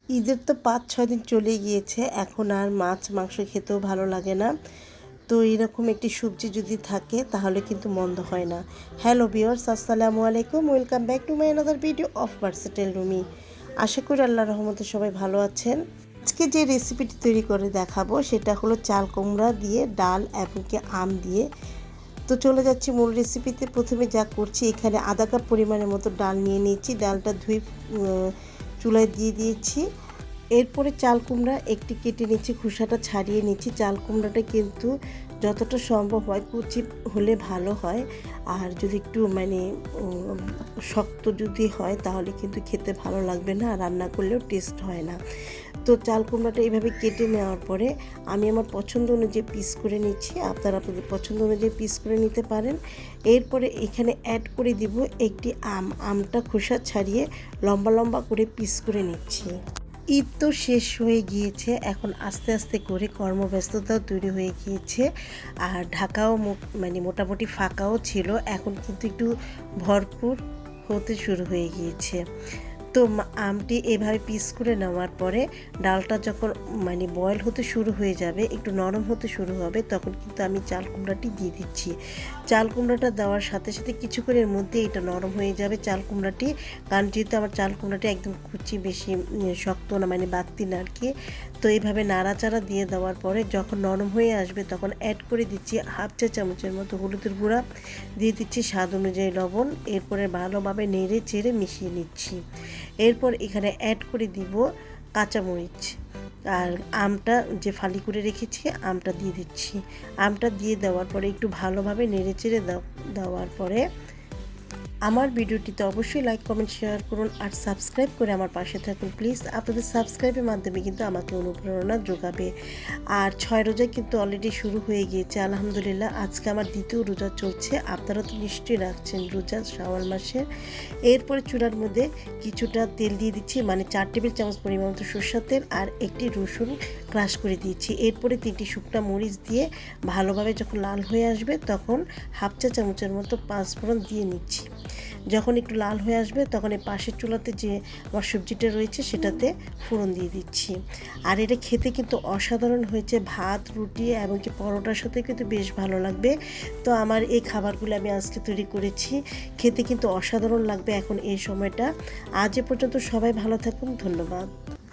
ঈদের তো ৫-৬ দিন চলে গিয়েছে, এখন আর মাছ মাংস খেতেও ভালো লাগে না। তো এরকম একটি সবজি যদি থাকে তাহলে কিন্তু মন্দ হয় না। হ্যালো ভিউয়ার্স, আসসালামু আলাইকুম, welcome back to my another video of versatile Rumi. আশা করি আল্লাহর রহমতে সবাই ভালো আছেন। আজকে যে রেসিপিটি তৈরি করে দেখাবো সেটা হলো চাল কুমড়া দিয়ে ডাল এবং কি আম দিয়ে। তো চলে যাচ্ছি মূল রেসিপিতে। প্রথমে যা করছি, এখানে আধা কাপ পরিমাণের মতো ডাল নিয়ে নিয়েছি। ডালটা ধুয়ে চুলায় দিয়ে দিয়েছি। এরপরে চাল কুমড়া একটি কেটে নিচ্ছি, খোসাটা ছাড়িয়ে নিচ্ছি। চাল কুমড়াটা কিন্তু যতটা সম্ভব হয় কুচি হলে ভালো হয়, আর যদি একটু শক্ত যদি হয় তাহলে কিন্তু খেতে ভালো লাগবে না, আর রান্না করলেও টেস্ট হয় না। তো চাল কুমড়াটা এইভাবে কেটে নেওয়ার পরে আমি আমার পছন্দ অনুযায়ী পিস করে নিচ্ছি। আপনারা আপনাদের পছন্দ অনুযায়ী পিস করে নিতে পারেন। এরপরে এখানে অ্যাড করে দিব একটি আমটা খোসা ছাড়িয়ে লম্বা লম্বা করে পিস করে নিচ্ছি। ঈদ তো শেষ হয়ে গিয়েছে, এখন আস্তে আস্তে করে কর্মব্যস্ততাও তৈরি হয়ে গিয়েছে, আর ঢাকাও মোটামুটি ফাঁকাও ছিল। এখন কিন্তু একটু ভরপুর হতে শুরু হয়ে গিয়েছে। তো আমটি এভাবে পিস করে নেওয়ার পরে ডালটা যখন বয়েল হতে শুরু হয়ে যাবে, একটু নরম হতে শুরু হবে, তখন কিন্তু আমি চাল কুমড়াটি দিয়ে দিচ্ছি। চাল কুমড়াটা দেওয়ার সাথে সাথে কিছুক্ষণের মধ্যে এটা নরম হয়ে যাবে চাল কুমড়াটি। কারণ যেহেতু আমার চাল কুমড়াটি একদম কুচি, বেশি শক্ত না, বাড়তি না আর কি। তো এইভাবে নাড়াচাড়া দিয়ে দেওয়ার পরে যখন নরম হয়ে আসবে তখন অ্যাড করে দিচ্ছি হাফ চা চামচের মতো হলুদের গুঁড়া, দিয়ে দিচ্ছি স্বাদ অনুযায়ী লবণ। এরপরে ভালোভাবে নেড়ে চেড়ে মিশিয়ে নিচ্ছি। এরপর এখানে অ্যাড করে দিব কাঁচামরিচ, আর আমটা যে ফালি করে রেখেছি আমটা দিয়ে দিচ্ছি। আমটা দিয়ে দেওয়ার পরে একটু ভালোভাবে নেড়ে চেড়ে দেওয়ার পরে আমার ভিডিওটিতে অবশ্যই লাইক কমেন্ট শেয়ার করুন, আর সাবস্ক্রাইব করে আমার পাশে থাকুন প্লিজ। আপনাদের সাবস্ক্রাইবের মাধ্যমে কিন্তু আমাকে অনুপ্রেরণা যোগাবে। আর 6 রোজা কিন্তু অলরেডি শুরু হয়ে গিয়েছে আলহামদুলিল্লাহ। আজকে আমার দ্বিতীয় রোজা চলছে। আপনারা তো নিশ্চয়ই রাখছেন রোজা শাওয়াল মাসের। এরপরে চুলার মধ্যে কিছুটা তেল দিয়ে দিচ্ছি, 4 টেবিল চামচ পরিমাণ মতো সরষের তেল, আর একটি রসুন ক্রাশ করে দিয়েছি। এরপরে 3টি শুকনো মরিচ দিয়ে ভালোভাবে যখন লাল হয়ে আসবে তখন হাফ চা চামচের মতো পাঁচফোড়ন দিয়ে নিচ্ছি। যখন একটু লাল হয়ে আসবে তখন এই পাশের চুলাতে যে আমার সবজিটা রয়েছে সেটাতে ফোড়ন দিয়ে দিচ্ছি। আর এটা খেতে কিন্তু অসাধারণ হয়েছে, ভাত, রুটি এবং কি পরোটার সাথে কিন্তু বেশ ভালো লাগবে। তো আমার এই খাবারগুলো আমি আজকে তৈরি করেছি, খেতে কিন্তু অসাধারণ লাগবে এখন এই সময়টা। আজ এ পর্যন্ত সবাই ভালো থাকুন, ধন্যবাদ।